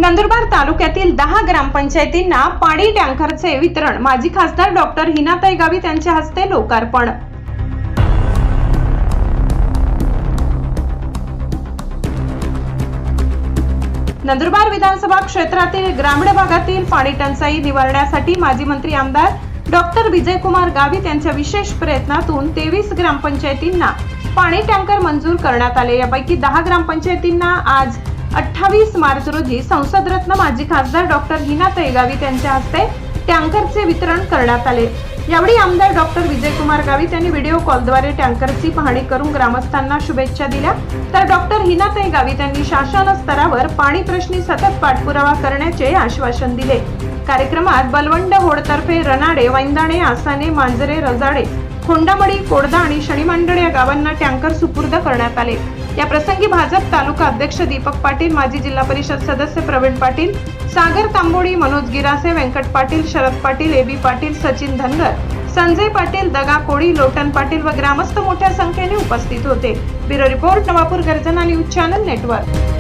नंदुरबार तालुक्यातील 10 ग्रामपंचायतींना पाणी टँकरचे वितरण माजी खासदार डॉक्टर हिनाताई गावित यांच्या हस्ते लोकार्पण। नंदुरबार विधानसभा क्षेत्रातील ग्रामीण भागातील पाणी टंचाई निवारण्यासाठी माजी मंत्री आमदार डॉक्टर विजयकुमार गावित यांच्या विशेष प्रयत्नातून 23 ग्रामपंचायतींना पाणी टँकर मंजूर करण्यात आले। यापैकी 10 ग्रामपंचायतींना आज 28 मार्च रोजी संसद रत्न माजी खासदार डॉक्टर हिनाताई गावित यांच्या हस्ते टँकरचे वितरण करण्यात आले। यावेळी आमदार डॉक्टर विजयकुमार गावित यांनी व्हिडिओ कॉलद्वारे टँकरची पाहणी करून ग्रामस्थांना शुभेच्छा दिल्या। तर डॉक्टर हिनाताई गावित यांनी शासन स्तरावर पाणी प्रश्नी सतत पाठपुरावा करण्याचे आश्वासन दिले। कार्यक्रमात बलवंड होडतर्फे रनाडे, वैंदाणे, आसाने, मांजरे, रजाडे, खोंडामडी, कोडदा आणि शनिमांडळ या गावांना टँकर सुपूर्द करण्यात आले। या प्रसंगी भाजप तालुका अध्यक्ष दीपक पाटील, माजी जिल्हा परिषद सदस्य प्रवीण पाटील, सागर तांबोडी, मनोज गिरासे, व्यंकट पाटील, शरद पाटील, एबी पाटील, सचिन धनगर, संजय पाटील, दगा कोळी, लोटन पाटील व ग्रामस्थ मोठ्या संख्येने उपस्थित होते। ब्युरो रिपोर्ट, नवापूर गर्जना न्यूज चॅनल नेटवर्क।